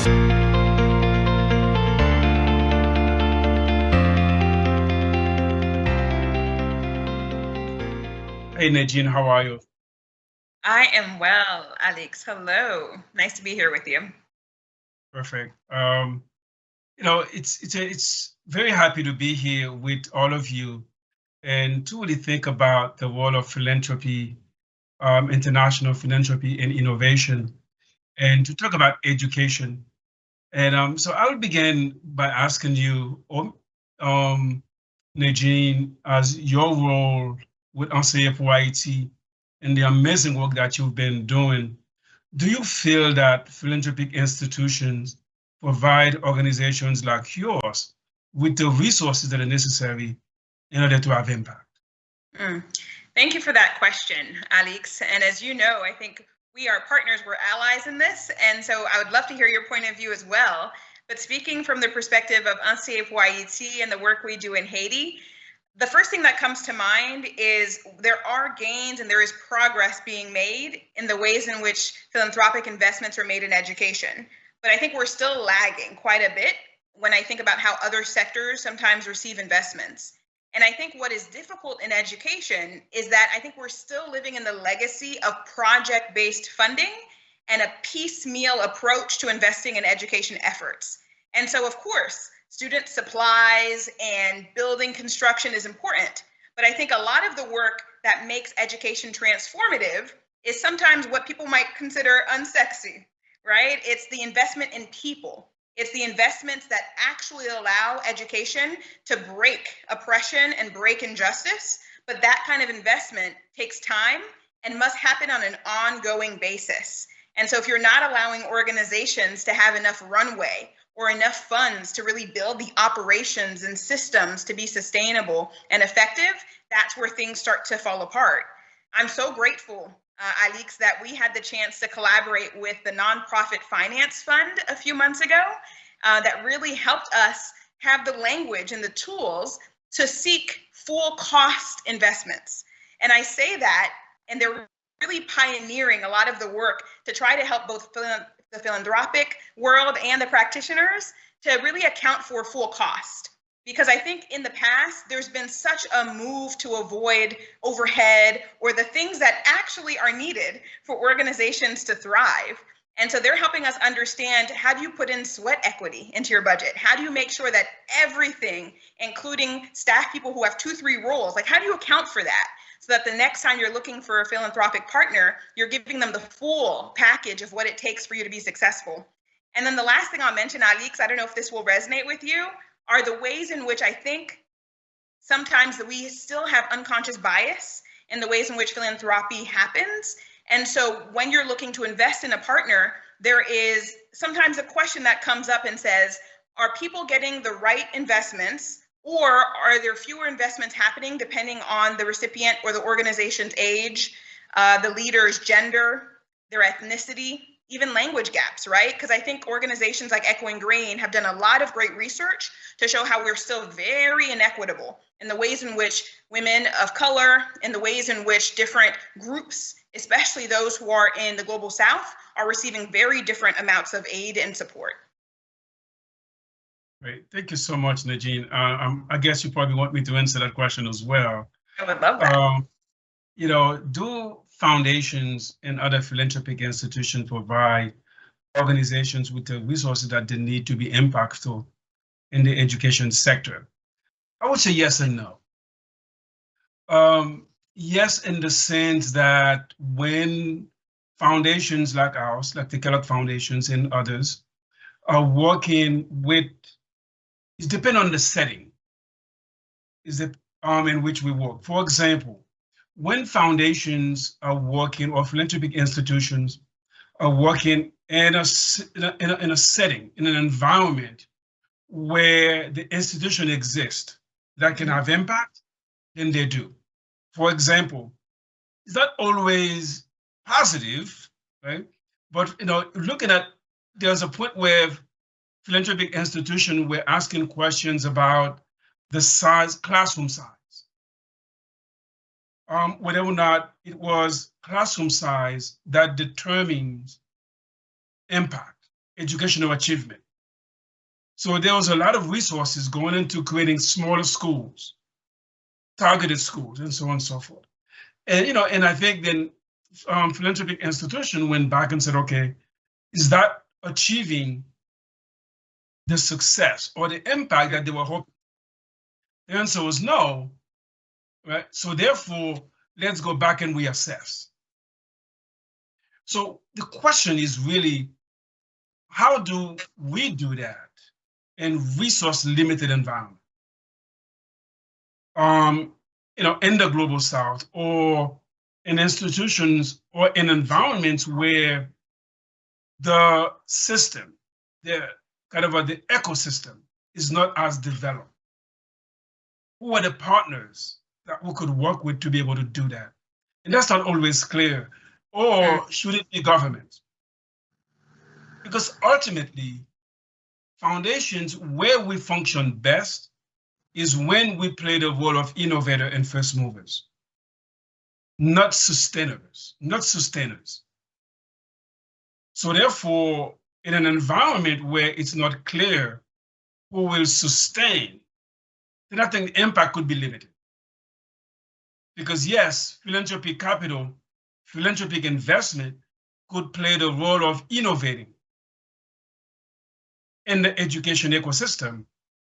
Hey, Nedgine, how are you? I am well, Alix. Hello. Nice to be here with you. Perfect. It's very happy to be here with all of you and to really think about the role of philanthropy, international philanthropy and innovation, and to talk about education. And so I will begin by asking you, Nadine, as your role with Anseye for Haiti and the amazing work that you've been doing, do you feel that philanthropic institutions provide organizations like yours with the resources that are necessary in order to have impact? Mm. Thank you for that question, Alix. And as you know, I think we are partners, we're allies in this. And so I would love to hear your point of view as well. But speaking from the perspective of Anseye for Ayiti and the work we do in Haiti, the first thing that comes to mind is there are gains and there is progress being made in the ways in which philanthropic investments are made in education. But I think we're still lagging quite a bit when I think about how other sectors sometimes receive investments. And I think what is difficult in education is that I think we're still living in the legacy of project-based funding and a piecemeal approach to investing in education efforts. And so, of course, student supplies and building construction is important. But I think a lot of the work that makes education transformative is sometimes what people might consider unsexy, right? It's the investment in people. It's the investments that actually allow education to break oppression and break injustice. But that kind of investment takes time and must happen on an ongoing basis. And so if you're not allowing organizations to have enough runway or enough funds to really build the operations and systems to be sustainable and effective, that's where things start to fall apart. I'm so grateful, Alix, that we had the chance to collaborate with the Nonprofit Finance Fund a few months ago that really helped us have the language and the tools to seek full cost investments. And I say that, and they're really pioneering a lot of the work to try to help both the philanthropic world and the practitioners to really account for full cost. Because I think in the past, there's been such a move to avoid overhead or the things that actually are needed for organizations to thrive. And so they're helping us understand, how do you put in sweat equity into your budget? How do you make sure that everything, including staff people who have 2-3 roles, like how do you account for that? So that the next time you're looking for a philanthropic partner, you're giving them the full package of what it takes for you to be successful. And then the last thing I'll mention, Alix, I don't know if this will resonate with you, are the ways in which I think sometimes that we still have unconscious bias in the ways in which philanthropy happens. And so when you're looking to invest in a partner, there is sometimes a question that comes up and says, are people getting the right investments? Or are there fewer investments happening depending on the recipient or the organization's age, the leader's gender, their ethnicity, even language gaps, right? Because I think organizations like Echoing Green have done a lot of great research to show how we're still very inequitable in the ways in which women of color, in the ways in which different groups, especially those who are in the global South, are receiving very different amounts of aid and support. Great. Thank you so much, Nadine. I guess you probably want me to answer that question as well. I would love that. Do foundations and other philanthropic institutions provide organizations with the resources that they need to be impactful in the education sector? I would say yes and no. Yes, in the sense that when foundations like ours, like the Kellogg Foundations and others, are working with, it depends on the setting, is the in which we work. For example, when foundations are working or philanthropic institutions are working in a setting, in an environment where the institution exists that can have impact, then they do. For example, it's not always positive, right? But looking at, there's a point where philanthropic institutions were asking questions about the size, classroom size, whether or not it was classroom size that determines impact. educational achievement. So there was a lot of resources going into creating smaller schools, targeted schools, and so on and so forth. And and I think then philanthropic institution went back and said, okay, is that achieving the success or the impact that they were hoping? The answer was no, right? So therefore, let's go back and reassess. So the question is really, how do we do that in resource limited environment? In the global South, or in institutions or in environments where the system, the the ecosystem is not as developed. Who are the partners that we could work with to be able to do that? And that's not always clear. Or should it be government? Because ultimately, foundations where we function best is when we play the role of innovator and first movers, not sustainers, So therefore, in an environment where it's not clear who will sustain, then I think the impact could be limited. Because yes, philanthropic capital, philanthropic investment could play the role of innovating in the education ecosystem,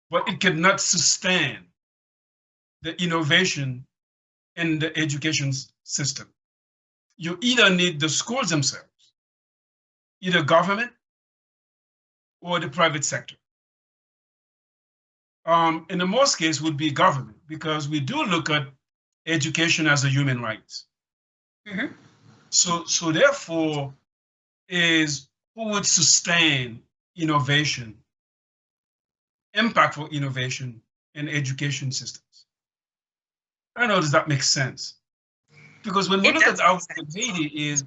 but it cannot sustain the innovation in the education system. You either need the schools themselves, either government or the private sector. In the most case would be government, because we do look at education as a human right. Mm-hmm. So therefore, is who would sustain innovation, impactful innovation in education systems? I don't know, does that make sense? Because when we look at our Haiti is,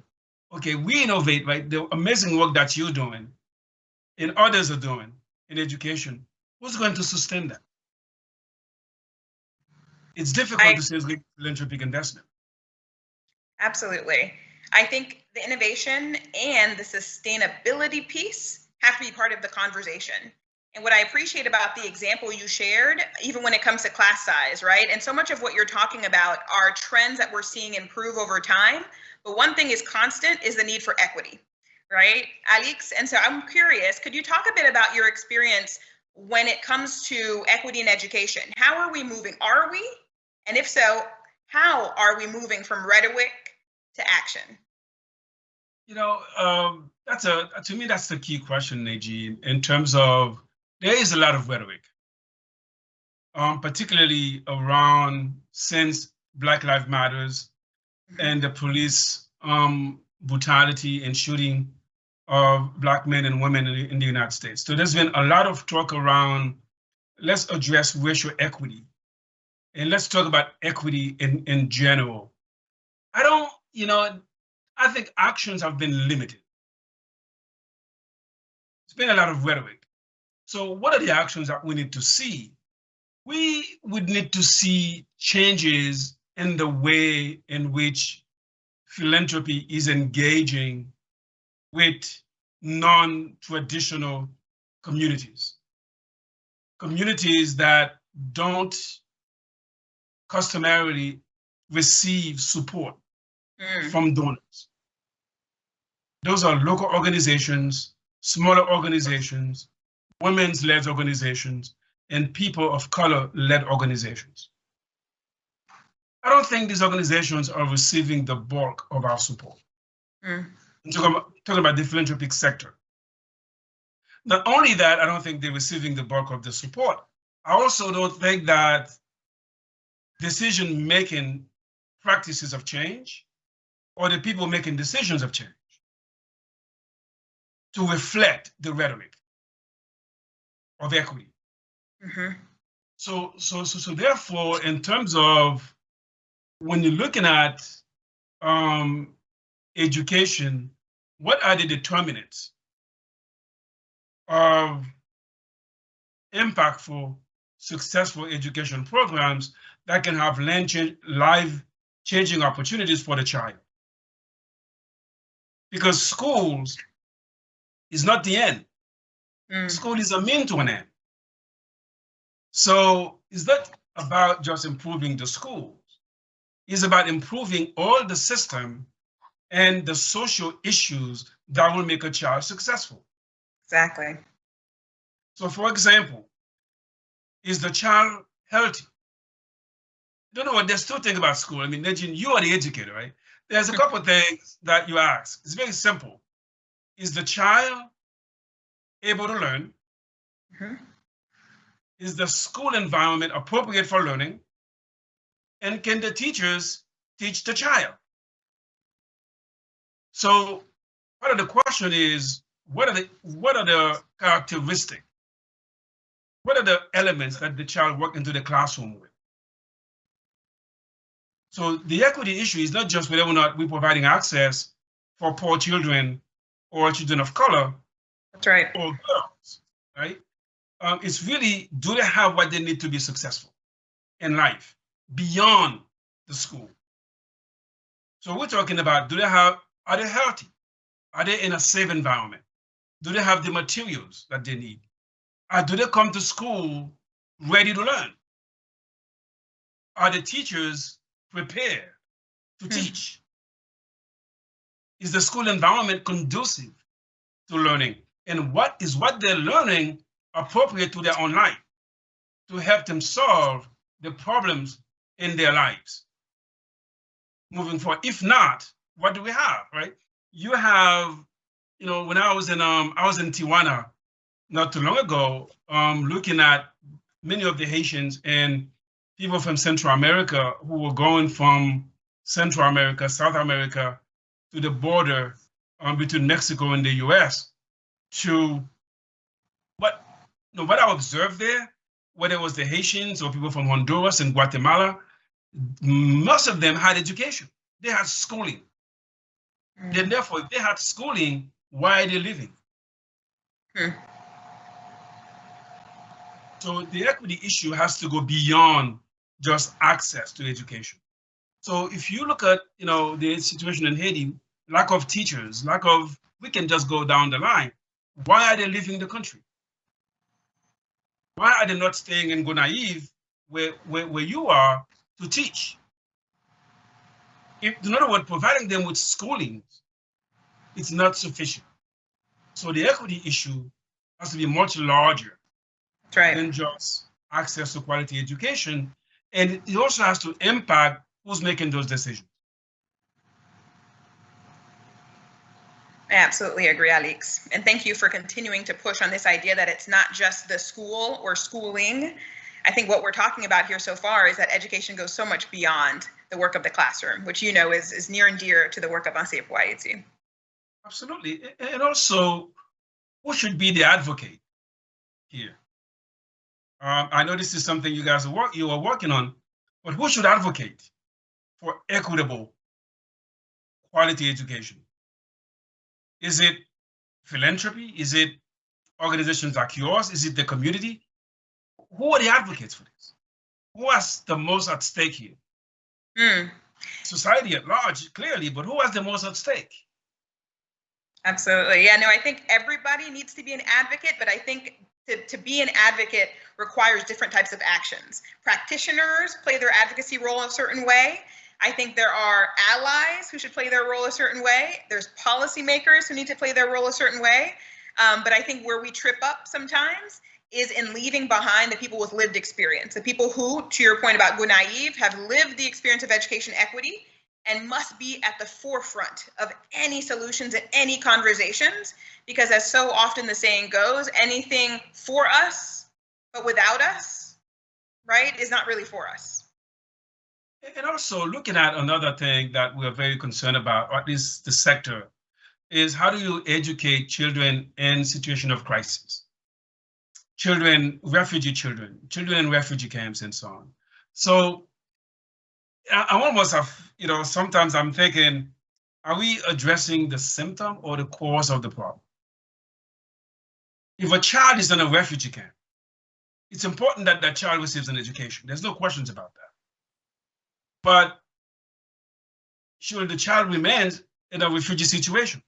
okay, we innovate, right? The amazing work that you're doing and others are doing in education, who's going to sustain that? It's difficult to say it's philanthropic investment. Absolutely. I think the innovation and the sustainability piece have to be part of the conversation. And what I appreciate about the example you shared, even when it comes to class size, right? And so much of what you're talking about are trends that we're seeing improve over time. But one thing is constant is the need for equity, right, Alix? And so I'm curious, could you talk a bit about your experience when it comes to equity in education? How are we moving? Are we? And if so, how are we moving from rhetoric to action? To me, that's the key question, Nedgine, in terms of there is a lot of rhetoric, particularly around since Black Lives Matters and the police brutality and shooting of Black men and women in the United States. So there's been a lot of talk around, let's address racial equity and let's talk about equity in general. I think actions have been limited. It's been a lot of rhetoric. So what are the actions that we need to see? We would need to see changes in the way in which philanthropy is engaging with non-traditional communities. Communities that don't customarily receive support from donors. Those are local organizations, smaller organizations, women's-led organizations, and people of color-led organizations. I don't think these organizations are receiving the bulk of our support. I'm talking about the philanthropic sector. Not only that, I don't think they're receiving the bulk of the support. I also don't think that decision-making practices of change or the people making decisions of change to reflect the rhetoric of equity. So therefore, in terms of when you're looking at education, what are the determinants of impactful, successful education programs that can have life-changing opportunities for the child? Because schools is not the end. School is a mean to an end. So it's not about just improving the schools. It's about improving all the system and the social issues that will make a child successful. Exactly. So for example, is the child healthy? You know what, there's two things about school. I mean, Nedgine, you are the educator, right? There's a couple of things that you ask. It's very simple. Is the child able to learn? Is the school environment appropriate for learning? And can the teachers teach the child? So part of the question is, what are the characteristics? What are the elements that the child walk into the classroom with? So the equity issue is not just whether or not we're providing access for poor children or children of color. That's right. Or girls, right? It's really, do they have what they need to be successful in life beyond the school? So we're talking about, are they healthy? Are they in a safe environment? Do they have the materials that they need? Do they come to school ready to learn? Are the teachers prepared to teach? Is the school environment conducive to learning? And what they're learning appropriate to their own life to help them solve the problems in their lives moving forward? If not, what do we have, right? You have, when I was in Tijuana not too long ago, looking at many of the Haitians and people from Central America who were going from Central America, South America, to the border between Mexico and the US to what I observed there, whether it was the Haitians or people from Honduras and Guatemala, most of them had education. They had schooling. Then therefore, if they had schooling, why are they living? So the equity issue has to go beyond just access to education. So if you look at the situation in Haiti, lack of teachers, we can just go down the line. Why are they leaving the country? Why are they not staying in Gonaive, where you are, to teach? In other words, providing them with schooling, it's not sufficient. So the equity issue has to be much larger than just access to quality education. And it also has to impact who's making those decisions. I absolutely agree, Alix. And thank you for continuing to push on this idea that it's not just the school or schooling. I think what we're talking about here so far is that education goes so much beyond the work of the classroom, which is near and dear to the work of Anseye for Ayiti. Absolutely. And also, who should be the advocate here? I know this is something you are working on, but who should advocate for equitable quality education? Is it philanthropy? Is it organizations like yours? Is it the community? Who are the advocates for this? Who has the most at stake here? Society at large, clearly, but who has the most at stake? Absolutely. Yeah, no, I think everybody needs to be an advocate, but I think to be an advocate requires different types of actions. Practitioners play their advocacy role a certain way. I think there are allies who should play their role a certain way. There's policymakers who need to play their role a certain way. But I think where we trip up sometimes is in leaving behind the people with lived experience, the people who, to your point about go naive, have lived the experience of education equity and must be at the forefront of any solutions and any conversations, because as so often the saying goes, anything for us but without us, right, is not really for us. And also looking at another thing that we're very concerned about, or at least the sector, is how do you educate children in situation of crisis? Refugee children in refugee camps and so on. So I almost have, sometimes I'm thinking, are we addressing the symptom or the cause of the problem? If a child is in a refugee camp, it's important that that child receives an education. There's no questions about that. But should the child remain in a refugee situation?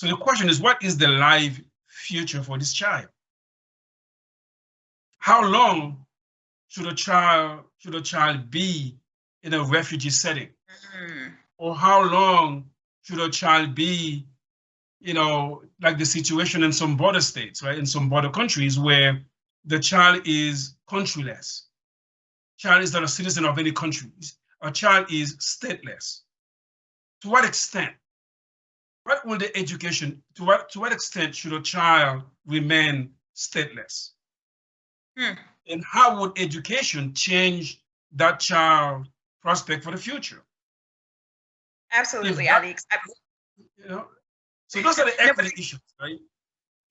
So the question is, what is the life future for this child? How long should a child be in a refugee setting? Or how long should a child be, like the situation in some border states, right? In some border countries where the child is countryless. Child is not a citizen of any country. A child is stateless. To what extent? What will the education, to what extent should a child remain stateless? And how would education change that child prospect for the future? Absolutely, Alix. So those are the equity issues, right?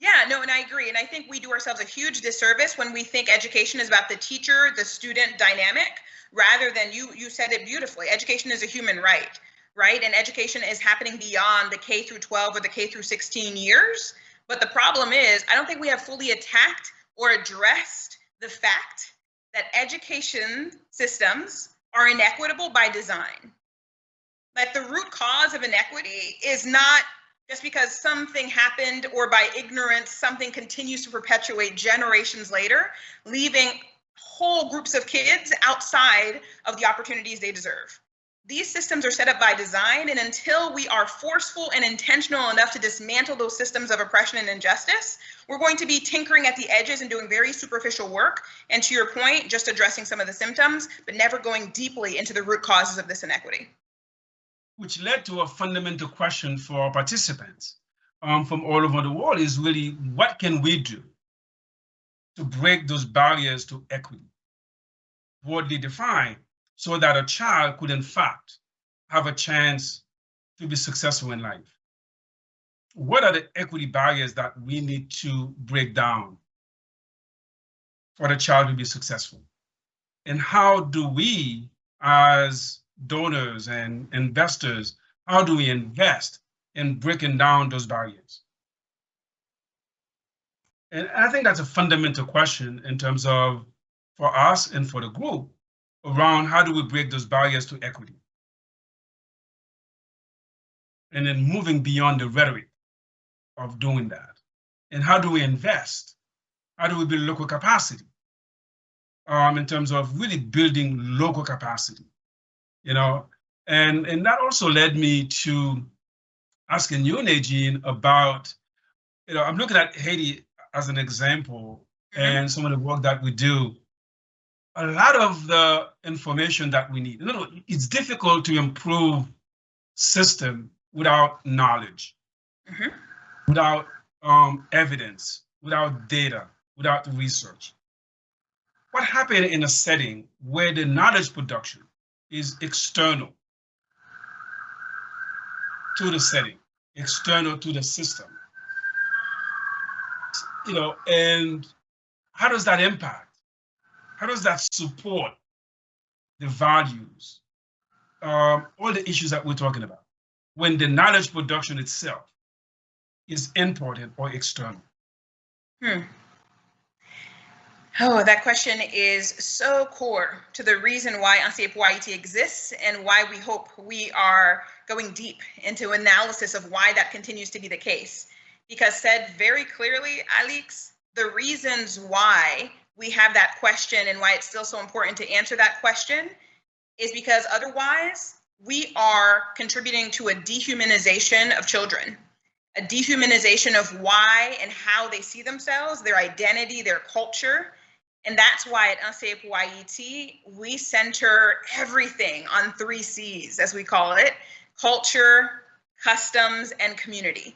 Yeah, no, and I agree. And I think we do ourselves a huge disservice when we think education is about the teacher, the student dynamic, rather than you said it beautifully. Education is a human right, right? And education is happening beyond the K through 12 or the K through 16 years. But the problem is, I don't think we have fully attacked or addressed the fact that education systems are inequitable by design. Like the root cause of inequity is not just because something happened or by ignorance, something continues to perpetuate generations later, leaving whole groups of kids outside of the opportunities they deserve. These systems are set up by design, and until we are forceful and intentional enough to dismantle those systems of oppression and injustice, we're going to be tinkering at the edges and doing very superficial work. And to your point, just addressing some of the symptoms, but never going deeply into the root causes of this inequity. Which led to a fundamental question for our participants from all over the world is really, what can we do to break those barriers to equity, broadly defined, so that a child could in fact have a chance to be successful in life? What are the equity barriers that we need to break down for the child to be successful? And how do we, as donors and investors, how do we invest in breaking down those barriers? And I think that's a fundamental question in terms of, for us and for the group, around how do we break those barriers to equity? And then moving beyond the rhetoric of doing that. And how do we invest? How do we build local capacity? In terms of really building local capacity, and that also led me to asking you, Nedgine, about, I'm looking at Haiti as an example, and some of the work that we do. A lot of the information that we need, it's difficult to improve system without knowledge, without evidence, without data, without research. What happened in a setting where the knowledge production is external to the setting, external to the system? And how does that impact? How does that support the values, all the issues that we're talking about, when the knowledge production itself is imported or external? Oh, that question is so core to the reason why Anseye for Ayiti exists and why we hope we are going deep into analysis of why that continues to be the case. Because said very clearly, Alix, the reasons why we have that question and why it's still so important to answer that question is because otherwise we are contributing to a dehumanization of children, a dehumanization of why and how they see themselves, their identity, their culture. And that's why at Anseye for Ayiti, we center everything on 3 C's, as we call it: culture, customs, and community.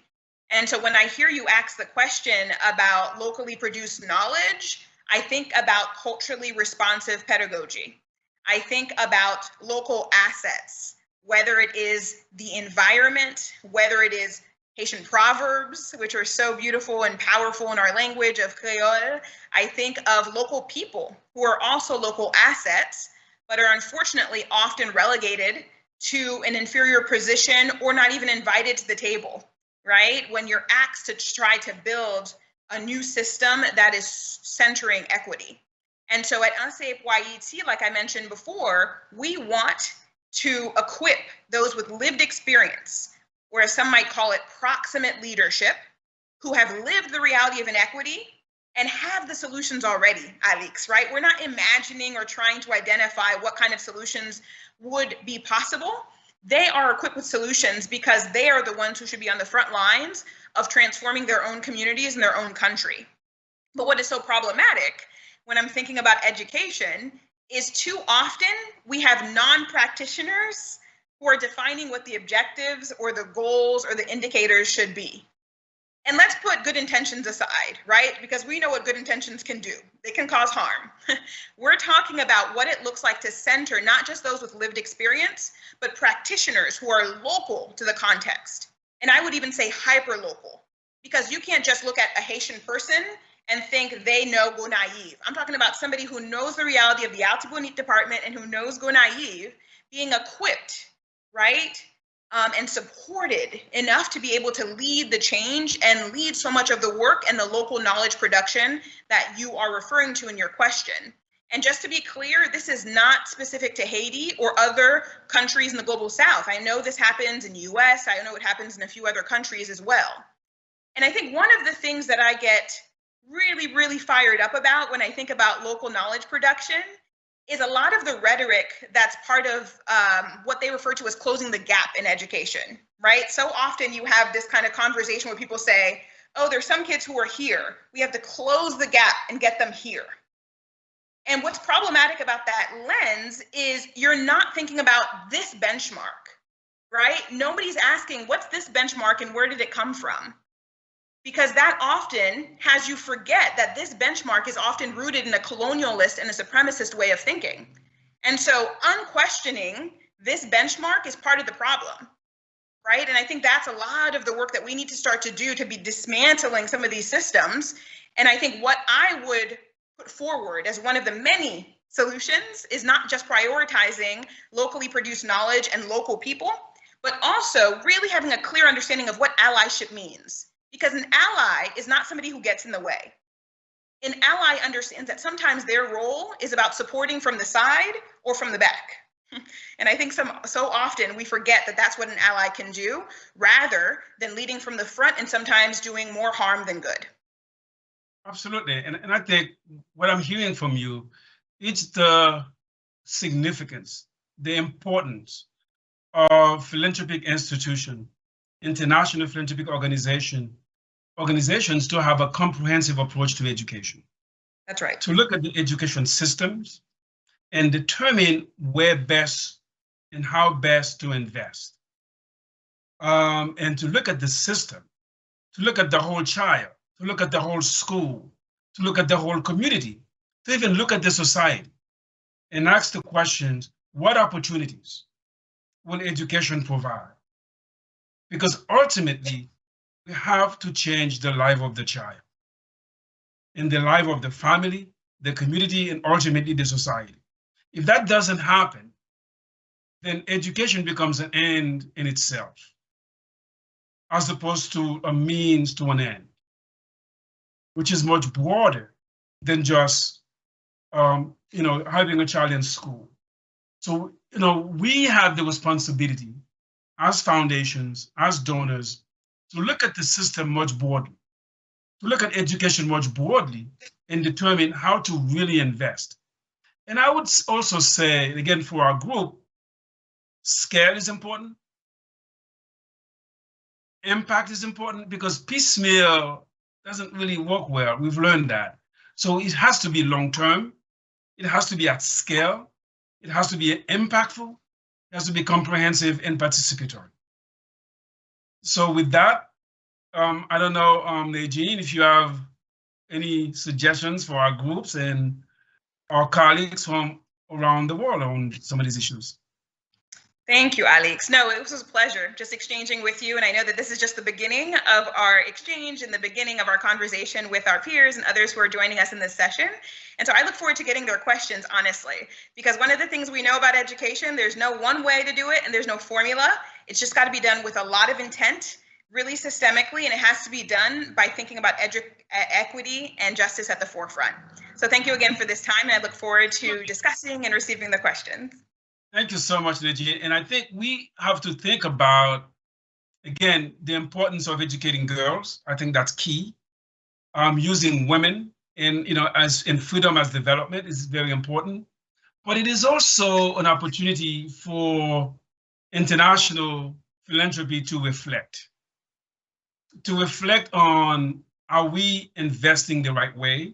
And so when I hear you ask the question about locally produced knowledge, I think about culturally responsive pedagogy. I think about local assets, whether it is the environment, whether it is Haitian proverbs, which are so beautiful and powerful in our language of Creole. I think of local people who are also local assets, but are unfortunately often relegated to an inferior position or not even invited to the table, right? When you're asked to try to build a new system that is centering equity. And so at Anseye for Ayiti, like I mentioned before, we want to equip those with lived experience, or as some might call it, proximate leadership, who have lived the reality of inequity and have the solutions already, Alix, right? We're not imagining or trying to identify what kind of solutions would be possible. They are equipped with solutions because they are the ones who should be on the front lines of transforming their own communities and their own country. But what is so problematic when I'm thinking about education is too often we have non-practitioners who are defining what the objectives or the goals or the indicators should be. And let's put good intentions aside, right? Because we know what good intentions can do. They can cause harm. We're talking about what it looks like to center not just those with lived experience, but practitioners who are local to the context. And I would even say hyper-local, because you can't just look at a Haitian person and think they know Go Naive. I'm talking about somebody who knows the reality of the Altibonite department and who knows Go Naive being equipped, right? And supported enough to be able to lead the change and lead so much of the work and the local knowledge production that you are referring to in your question. And just to be clear, this is not specific to Haiti or other countries in the global South. I know this happens in the US. I know it happens in a few other countries as well. And I think one of the things that I get really, really fired up about when I think about local knowledge production is a lot of the rhetoric that's part of what they refer to as closing the gap in education, right? So often you have this kind of conversation where people say, oh, there's some kids who are here. We have to close the gap and get them here. And what's problematic about that lens is you're not thinking about this benchmark, right? Nobody's asking, what's this benchmark and where did it come from? Because that often has you forget that this benchmark is often rooted in a colonialist and a supremacist way of thinking. And so unquestioning this benchmark is part of the problem, right? And I think that's a lot of the work that we need to start to do to be dismantling some of these systems. And I think what I would put forward as one of the many solutions is not just prioritizing locally produced knowledge and local people, but also really having a clear understanding of what allyship means. Because an ally is not somebody who gets in the way. An ally understands that sometimes their role is about supporting from the side or from the back. And I think so often we forget that that's what an ally can do rather than leading from the front and sometimes doing more harm than good. Absolutely. And I think what I'm hearing from you, it's the significance, the importance of philanthropic institution, international philanthropic organizations to have a comprehensive approach to education. That's right. To look at the education systems and determine where best and how best to invest. And to look at the system, to look at the whole child, to look at the whole school, to look at the whole community, to even look at the society and ask the questions, what opportunities will education provide? Because ultimately, we have to change the life of the child and the life of the family, the community, and ultimately the society. If that doesn't happen, then education becomes an end in itself, as opposed to a means to an end, which is much broader than just having a child in school. So we have the responsibility as foundations, as donors, to look at the system much broadly, to look at education much broadly and determine how to really invest. And I would also say, again, for our group, scale is important. Impact is important because piecemeal doesn't really work well. We've learned that. So it has to be long-term. It has to be at scale. It has to be impactful. It has to be comprehensive and participatory. So with that, I don't know, Nedgine, if you have any suggestions for our groups and our colleagues from around the world on some of these issues. Thank you, Alix. No, it was a pleasure just exchanging with you. And I know that this is just the beginning of our exchange and the beginning of our conversation with our peers and others who are joining us in this session. And so I look forward to getting their questions, honestly, because one of the things we know about education, there's no one way to do it and there's no formula. It's just got to be done with a lot of intent, really systemically, and it has to be done by thinking about equity and justice at the forefront. So thank you again for this time, and I look forward to discussing and receiving the questions. Thank you so much, Nedgine. And I think we have to think about again, the importance of educating girls, I think that's key. Using women in, as in freedom as development is very important. But it is also an opportunity for international philanthropy to reflect on, are we investing the right way?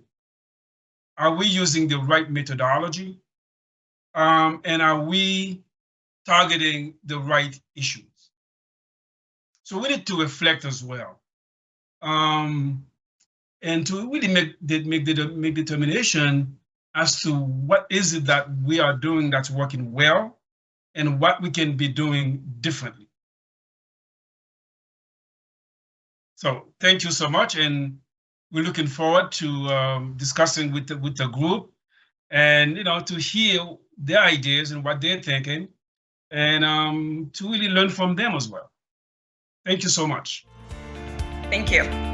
Are we using the right methodology? And are we targeting the right issues? So we need to reflect as well. And to really make determination as to what is it that we are doing that's working well and what we can be doing differently. So thank you so much, and we're looking forward to discussing with the group, and to hear their ideas and what they're thinking, and to really learn from them as well. Thank you so much. Thank you.